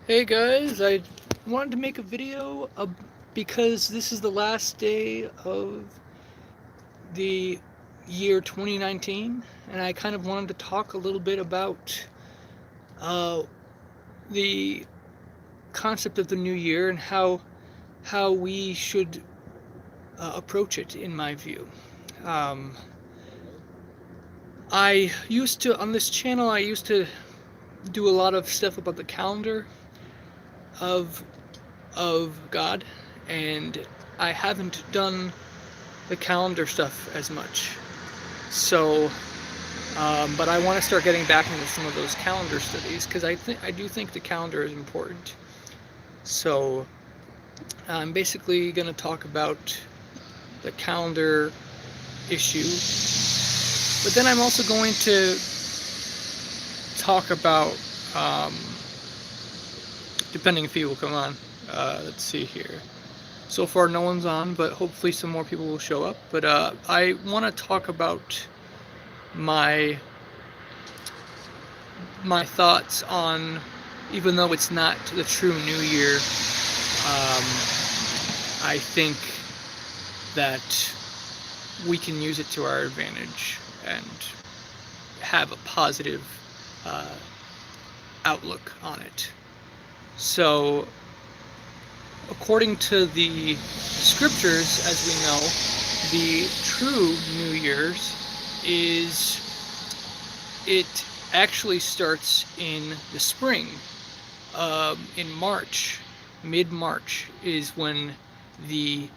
Hey guys, I wanted to make a video because this is the last day of the year 2019, and I kind of wanted to talk a little bit about uh, the concept of the new year and how we should approach it, in my view. Um, I used to on this channel. I used to do a lot of stuff about the calendar of God, and I haven't done the calendar stuff as much. So, but I want to start getting back into some of those calendar studies because I do think the calendar is important. So, I'm basically going to talk about the calendar issue, but then I'm also going to talk about, um, depending if people come on. Let's see here. So far, no one's on, but hopefully some more people will show up. But I want to talk about my my thoughts on, even though it's not the true New Year, I think that we can use it to our advantage and have a positive uh, outlook on it. So, according to the scriptures, as we know, the true New Year's is it actually starts in the spring. In March, mid-March is when the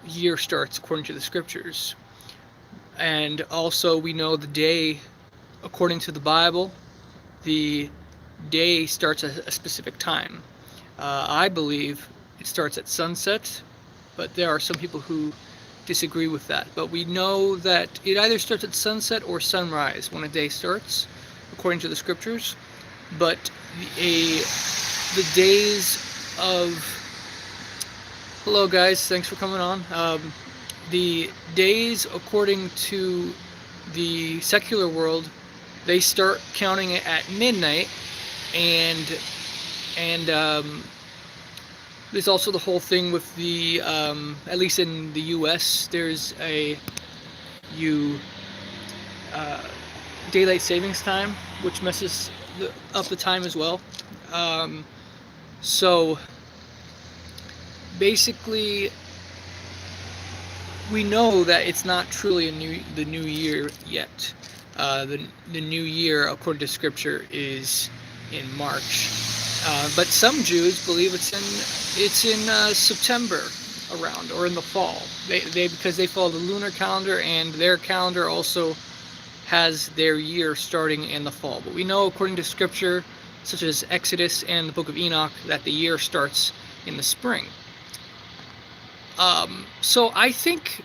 year starts according to the scriptures. And also we know the day, according to the Bible, the day starts at a specific time. I believe it starts at sunset, but there are some people who disagree with that. But we know that it either starts at sunset or sunrise when a day starts, according to the scriptures. But the days of hello guys, thanks for coming on. The days, according to the secular world, they start counting it at midnight, and there's also the whole thing with the at least in the U.S. there's a you uh, daylight savings time, which messes up the time as well. Um, so basically, we know that it's not truly the new year yet. The new year, according to Scripture, is in March. But some Jews believe it's in September around, or in the fall. They because they follow the lunar calendar, and their calendar also has their year starting in the fall. But we know, according to Scripture, such as Exodus and the Book of Enoch, that the year starts in the spring. So I think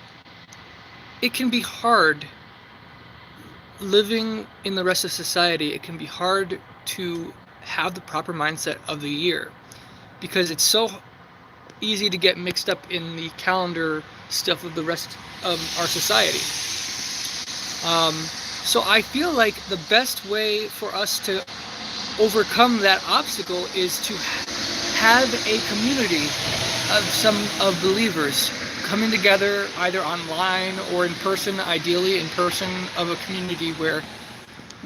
it can be hard living in the rest of society. It can be hard to have the proper mindset of the year because it's so easy to get mixed up in the calendar stuff of the rest of our society. So I feel like the best way for us to overcome that obstacle is to have a community of believers coming together either online or in person, ideally in person, of a community where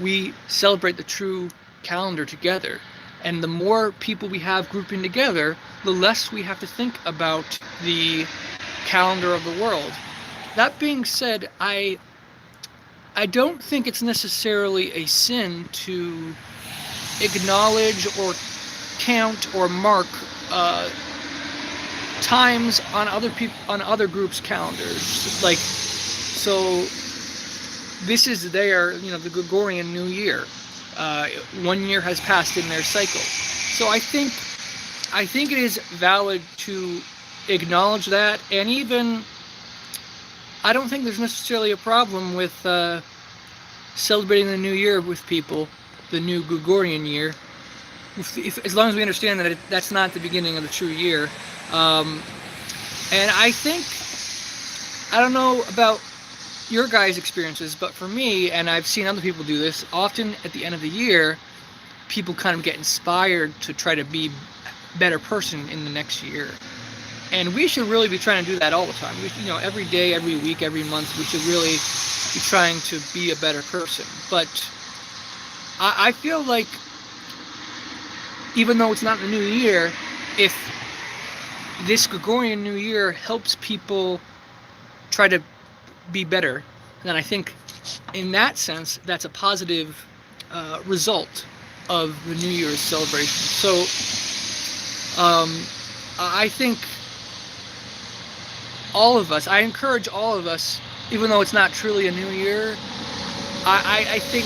we celebrate the true calendar together. And the more people we have grouping together, the less we have to think about the calendar of the world. That being said, I don't think it's necessarily a sin to acknowledge or count or mark times on other groups' calendars. Like, so this is the Gregorian New Year. 1 year has passed in their cycle. So I think it is valid to acknowledge that, and even I don't think there's necessarily a problem with celebrating the new year with people, the new Gregorian year, as long as we understand that that's not the beginning of the true year. And I think, I don't know about your guys' experiences, but for me, and I've seen other people do this, often at the end of the year, people kind of get inspired to try to be a better person in the next year. And we should really be trying to do that all the time. We should, every day, every week, every month, we should really be trying to be a better person. But I feel like, even though it's not the new year, if this Gregorian New Year helps people try to be better, then I think in that sense, that's a positive result of the New Year's celebration. So I think I encourage all of us, even though it's not truly a new year, I think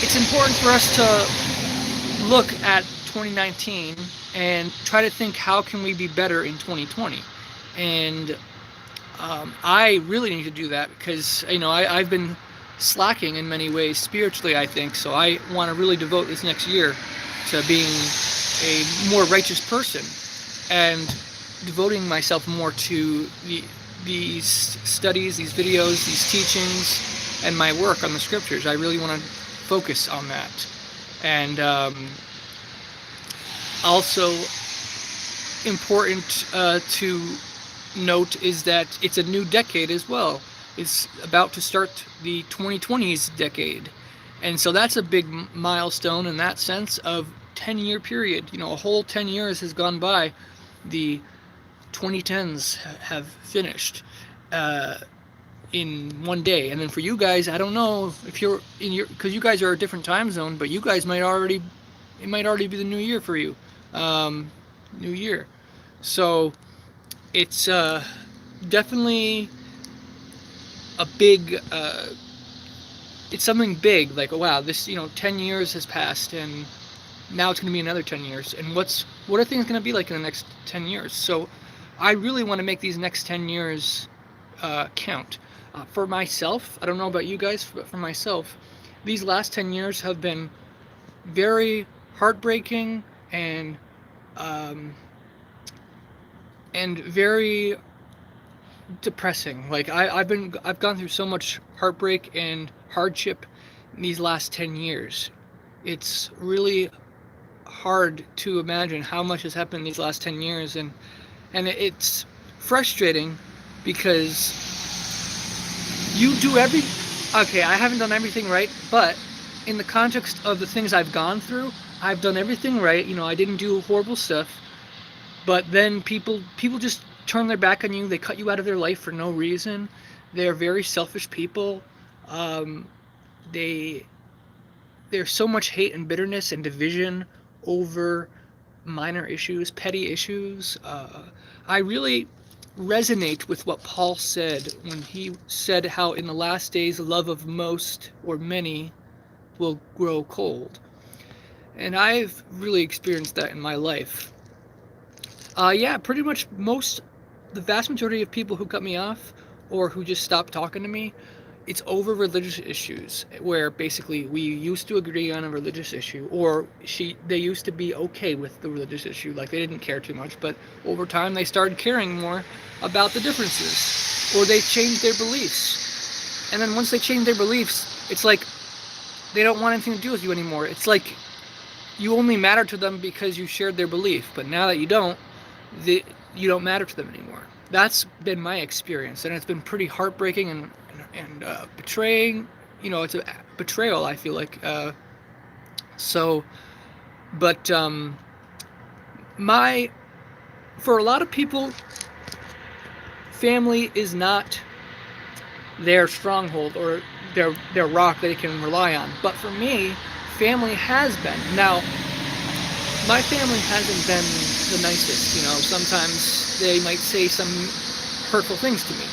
it's important for us to look at 2019 and try to think, how can we be better in 2020? And I really need to do that because, I've been slacking in many ways spiritually, I think. So I want to really devote this next year to being a more righteous person and devoting myself more to these studies, these videos, these teachings, and my work on the scriptures. I really want to focus on that. And also important to note is that it's a new decade as well. It's about to start the 2020s decade. And so that's a big milestone in that sense of 10-year period. A whole 10 years has gone by. The 2010s have finished in one day. And then for you guys, I don't know if you're because you guys are a different time zone, but you guys it might already be the new year for you. New year. So it's definitely a big, it's something big, like, oh, wow, this, 10 years has passed and now it's going to be another 10 years. And what are things going to be like in the next 10 years? So I really want to make these next 10 years count. For myself, I don't know about you guys, but for myself, these last 10 years have been very heartbreaking and very depressing. Like I've gone through so much heartbreak and hardship in these last 10 years. It's really hard to imagine how much has happened in these last 10 years, and it's frustrating because I haven't done everything right, but in the context of the things I've gone through, I've done everything right. I didn't do horrible stuff, but then people just turn their back on you. They cut you out of their life for no reason. They're very selfish people. There's so much hate and bitterness and division over minor issues, petty issues. I really resonate with what Paul said when he said how in the last days the love of most or many will grow cold. And I've really experienced that in my life. Pretty much the vast majority of people who cut me off or who just stop talking to me, it's over religious issues, where basically we used to agree on a religious issue, or they used to be okay with the religious issue, like they didn't care too much, but over time they started caring more about the differences, or they changed their beliefs. And then once they change their beliefs, it's like they don't want anything to do with you anymore. It's like you only matter to them because you shared their belief, but now that you don't matter to them anymore. That's been my experience, and it's been pretty heartbreaking and betraying. It's a betrayal, I feel like. For a lot of people, family is not their stronghold or their rock that they can rely on. But for me, family has been. Now, my family hasn't been the nicest. Sometimes they might say some hurtful things to me.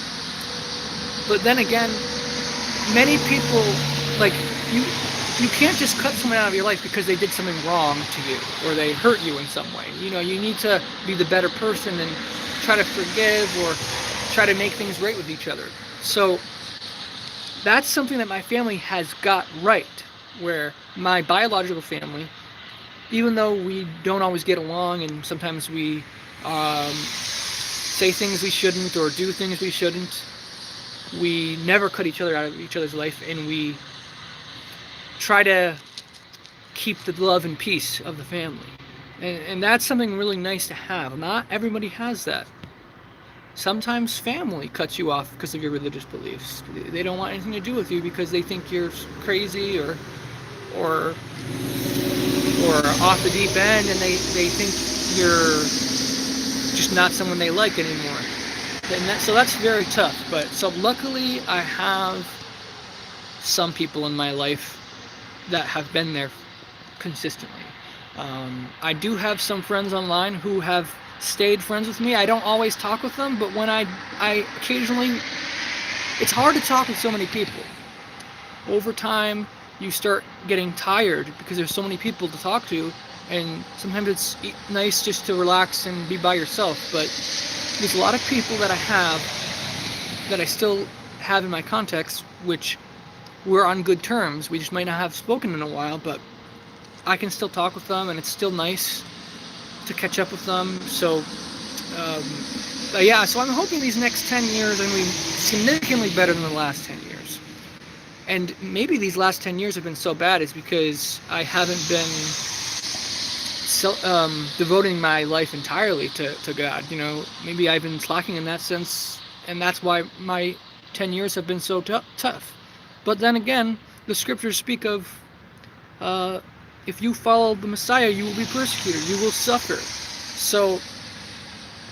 But then again, many people, like, you can't just cut someone out of your life because they did something wrong to you or they hurt you in some way. You need to be the better person and try to forgive or try to make things right with each other. So that's something that my family has got right, where my biological family, even though we don't always get along and sometimes we say things we shouldn't or do things we shouldn't, we never cut each other out of each other's life, and we try to keep the love and peace of the family. And that's something really nice to have. Not everybody has that. Sometimes family cuts you off because of your religious beliefs. They don't want anything to do with you because they think you're crazy or off the deep end, and they think you're just not someone they like anymore. So that's very tough. But so luckily I have some people in my life that have been there consistently. I do have some friends online who have stayed friends with me. I don't always talk with them, but when I occasionally, it's hard to talk with so many people. Over time, you start getting tired because there's so many people to talk to, and sometimes it's nice just to relax and be by yourself. But there's a lot of people that I still have in my contacts, which we're on good terms. We just might not have spoken in a while, but I can still talk with them, and it's still nice to catch up with them. So so I'm hoping these next 10 years are going to be significantly better than the last 10 years. And maybe these last 10 years have been so bad is because I haven't been devoting my life entirely to God. Maybe I've been slacking in that sense, and that's why my 10 years have been so tough. But then again, the scriptures speak of if you follow the Messiah, you will be persecuted, you will suffer. So,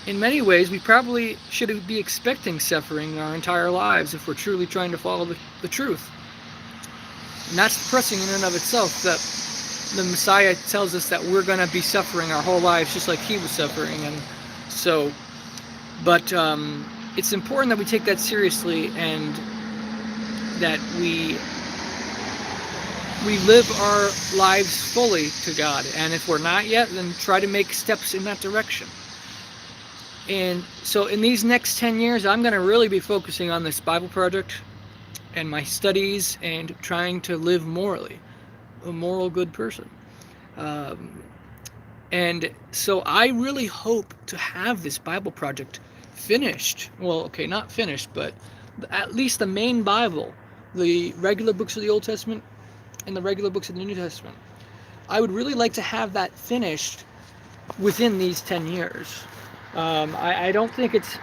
in many ways, we probably should be expecting suffering our entire lives if we're truly trying to follow the truth. And that's depressing in and of itself, that the Messiah tells us that we're going to be suffering our whole lives just like he was suffering. And so, but it's important that we take that seriously and that we live our lives fully to God. And if we're not yet, then try to make steps in that direction. And so in these next 10 years, I'm going to really be focusing on this Bible project and my studies and trying to live morally, a moral good person. And so I really hope to have this Bible project finished. Well, okay, not finished, but at least the main Bible, the regular books of the Old Testament and the regular books of the New Testament. I would really like to have that finished within these 10 years. I don't think it's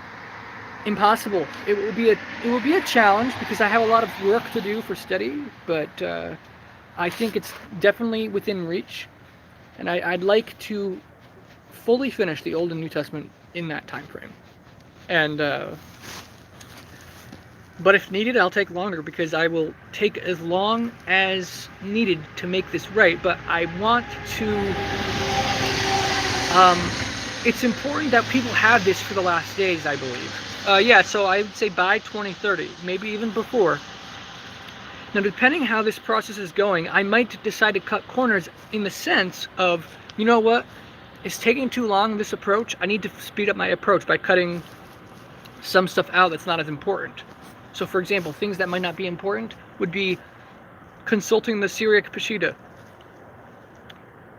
impossible. It will be a challenge because I have a lot of work to do for study, but I think it's definitely within reach. And I'd like to fully finish the Old and New Testament in that time frame. And but if needed, I'll take longer because I will take as long as needed to make this right. But I want to, it's important that people have this for the last days, I believe. So I would say by 2030, maybe even before. Now, depending how this process is going, I might decide to cut corners in the sense of, you know what, it's taking too long, this approach. I need to speed up my approach by cutting some stuff out that's not as important. So, for example, things that might not be important would be consulting the Syriac Peshitta,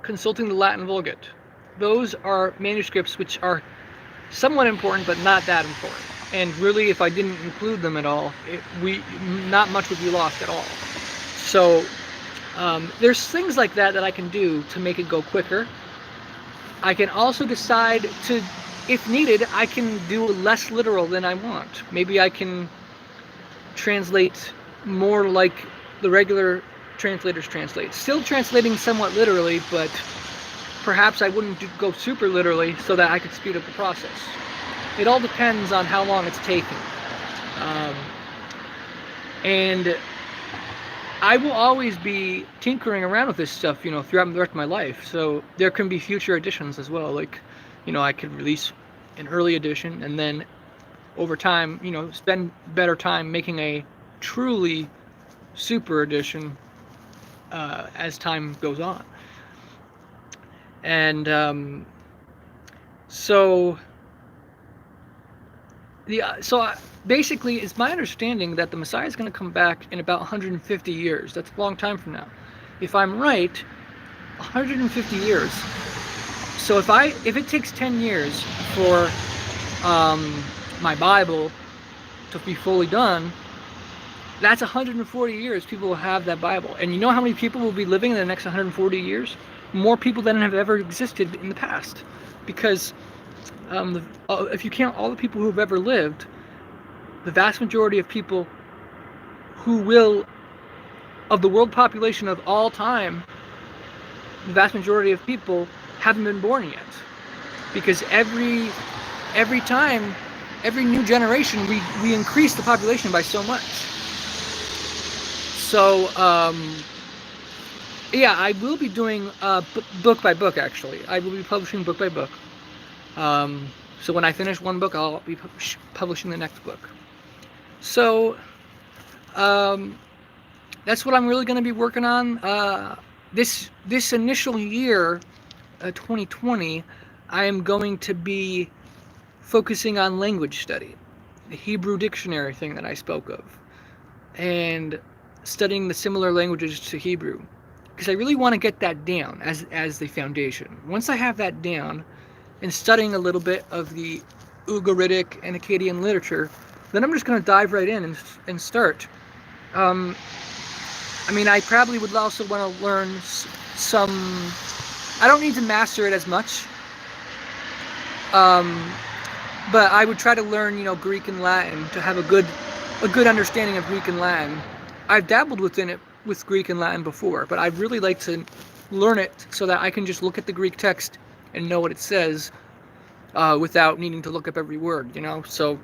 consulting the Latin Vulgate. Those are manuscripts which are somewhat important, but not that important. And really, if I didn't include them at all, not much would be lost at all. So, there's things like that I can do to make it go quicker. I can also decide to, if needed, I can do less literal than I want. Maybe I can translate more like the regular translators translate. Still translating somewhat literally, but perhaps I wouldn't go super literally so that I could speed up the process. It all depends on how long it's taking. And I will always be tinkering around with this stuff, throughout the rest of my life. So there can be future editions as well. Like, I could release an early edition and then over time, spend better time making a truly super edition as time goes on. And basically, it's my understanding that the Messiah is going to come back in about 150 years. That's a long time from now. If I'm right, 150 years. So if it takes 10 years for my Bible to be fully done, that's 140 years people will have that Bible. And you know how many people will be living in the next 140 years? More people than have ever existed in the past. Because if you count all the people who have ever lived, the vast majority of people of the world population of all time, the vast majority of people haven't been born yet. Because every time, every new generation, we increase the population by so much. So, yeah, I will be doing book by book, actually. I will be publishing book by book. So when I finish one book, I'll be publishing the next book. So, that's what I'm really going to be working on. This initial year, 2020, I am going to be focusing on language study, the Hebrew dictionary thing that I spoke of, and studying the similar languages to Hebrew, because I really want to get that down as the foundation. Once I have that down, and studying a little bit of the Ugaritic and Akkadian literature, then I'm just going to dive right in and start. I mean, I probably would also want to learn some. I don't need to master it as much, but I would try to learn, Greek and Latin to have a good understanding of Greek and Latin. I've dabbled with Greek and Latin before, but I'd really like to learn it so that I can just look at the Greek text and know what it says without needing to look up every word, So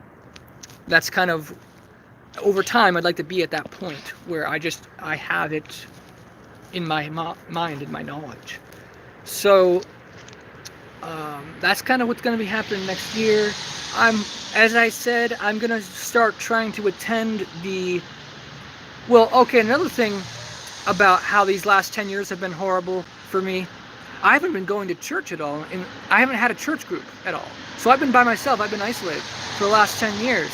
that's kind of, over time, I'd like to be at that point where I have it in my mind, in my knowledge. So that's kind of what's going to be happening next year. As I said, I'm going to start trying to attend another thing about how these last 10 years have been horrible for me. I haven't been going to church at all, and I haven't had a church group at all. So I've been by myself. I've been isolated for the last 10 years.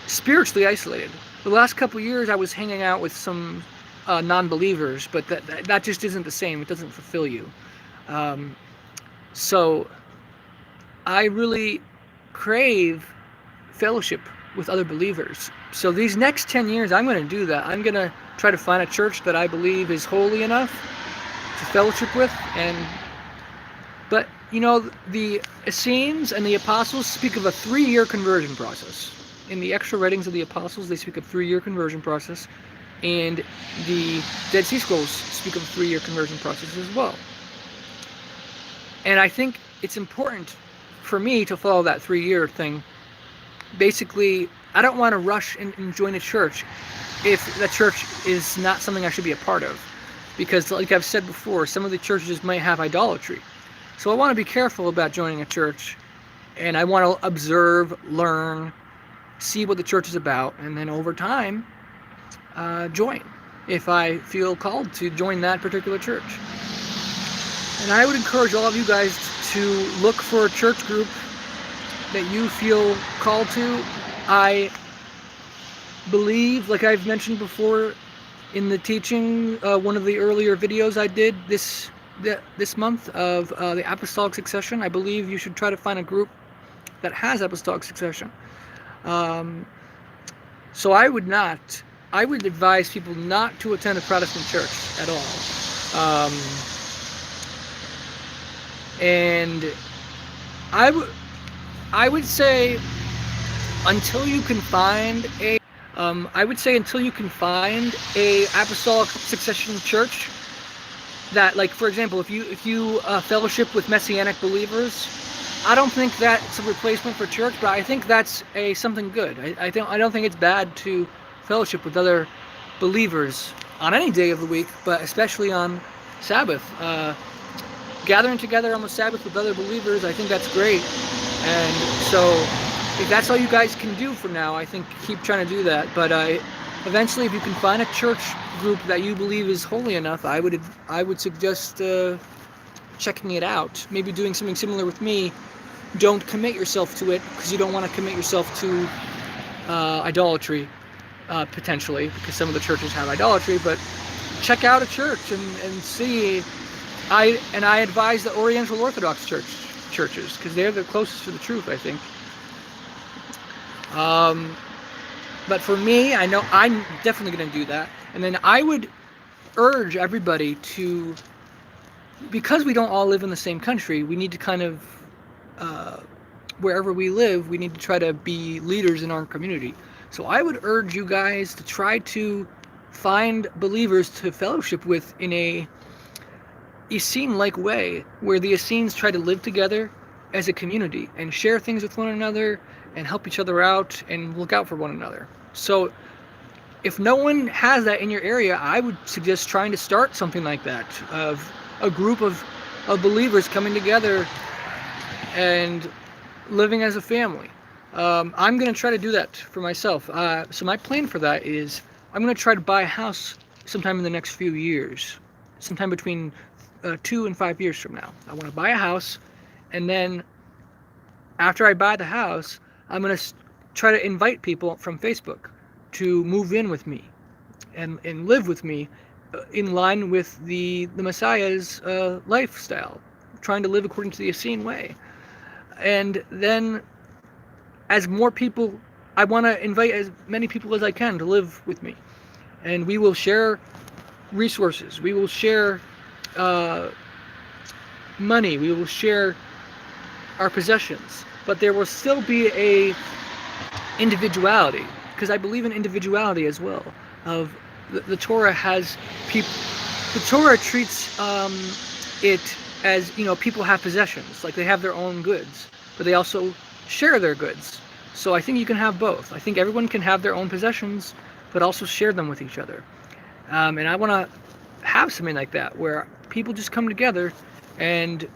Spiritually isolated. The last couple of years I was hanging out with some non-believers, but that just isn't the same. It doesn't fulfill you. So I really crave fellowship with other believers. So these next 10 years, I'm going to do that. I'm going to try to find a church that I believe is holy enough to fellowship with. But the Essenes and the Apostles speak of a 3-year conversion process. In the extra writings of the Apostles, they speak of 3-year conversion process, and the Dead Sea Scrolls speak of a 3-year conversion process as well. And I think it's important for me to follow that 3-year thing. Basically, I don't want to rush and join a church if that church is not something I should be a part of. Because, like I've said before, some of the churches might have idolatry. So I want to be careful about joining a church, and I want to observe, learn, see what the church is about, and then over time, join if I feel called to join that particular church. And I would encourage all of you guys to look for a church group that you feel called to. I believe, like I've mentioned before in the teaching, one of the earlier videos I did this month of the Apostolic Succession, I believe you should try to find a group that has Apostolic Succession. So I would advise people not to attend a Protestant church at all. And I would say until you can find a Apostolic Succession church that, like, for example, if you fellowship with Messianic believers, I don't think that's a replacement for church, but I think that's something good. I don't think it's bad to fellowship with other believers on any day of the week, but especially on Sabbath. Gathering together on the Sabbath with other believers, I think that's great. And so, if that's all you guys can do for now, I think keep trying to do that. But eventually, if you can find a church group that you believe is holy enough, I would suggest checking it out. Maybe doing something similar with me. Don't commit yourself to it, because you don't want to commit yourself to idolatry, potentially, because some of the churches have idolatry. But check out a church and see. I advise the Oriental Orthodox churches, because they're the closest to the truth, I think. But for me, I know I'm definitely going to do that. And then I would urge everybody to, because we don't all live in the same country, we need to kind of, wherever we live, we need to try to be leaders in our community. So I would urge you guys to try to find believers to fellowship with in a Essene-like way, where the Essenes try to live together as a community and share things with one another and help each other out and look out for one another. So if no one has that in your area, I would suggest trying to start something like that, of a group of believers coming together and living as a family. I'm going to try to do that for myself. So my plan for that is I'm going to try to buy a house sometime in the next few years, sometime between 2 and 5 years from now. I want to buy a house, and then after I buy the house, I'm going to try to invite people from Facebook to move in with me and live with me in line with the Messiah's lifestyle, trying to live according to the Essene way. And then as more people, I want to invite as many people as I can to live with me. And we will share resources. We will share money. We will share our possessions. But there will still be a individuality, because I believe in individuality as well. Of the Torah has people. The Torah treats it as, you know, people have possessions, like they have their own goods, but they also share their goods. So I think you can have both. I think everyone can have their own possessions, but also share them with each other. And I want to have something like that, where people just come together. And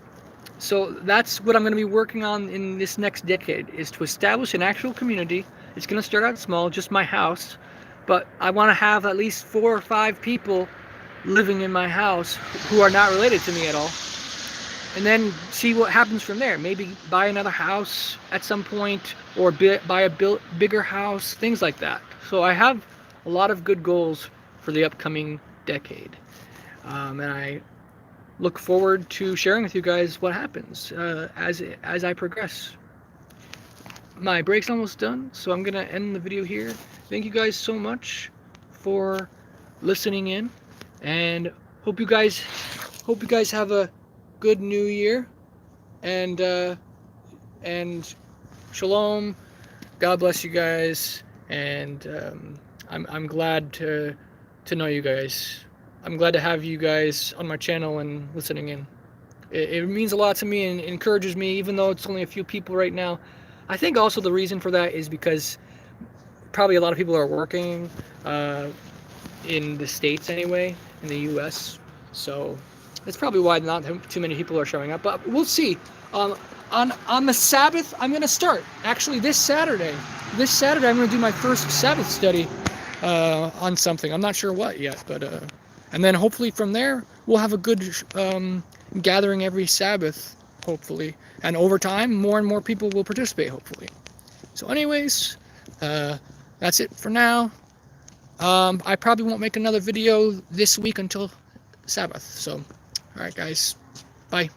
so that's what I'm going to be working on in this next decade, is to establish an actual community. It's going to start out small, just my house, but I want to have at least 4 or 5 people living in my house who are not related to me at all, and then see what happens from there. Maybe buy another house at some point, or buy a bigger house, things like that. So I have a lot of good goals for the upcoming decade, and I look forward to sharing with you guys what happens as I progress. My break's almost done, so I'm gonna end the video here. Thank you guys so much for listening in, and hope you guys have a good new year, and shalom. God bless you guys, and I'm glad to know you guys. I'm glad to have you guys on my channel and listening in. It means a lot to me and encourages me, even though it's only a few people right now. I think also the reason for that is because probably a lot of people are working in the States anyway, in the US. So that's probably why not too many people are showing up. But we'll see. On the Sabbath, I'm going to start. Actually, this Saturday, I'm going to do my first Sabbath study on something. I'm not sure what yet, but and then hopefully from there we'll have a good gathering every Sabbath, hopefully, and over time more and more people will participate, hopefully. So anyways, that's it for now. I probably won't make another video this week until Sabbath. So alright guys, bye.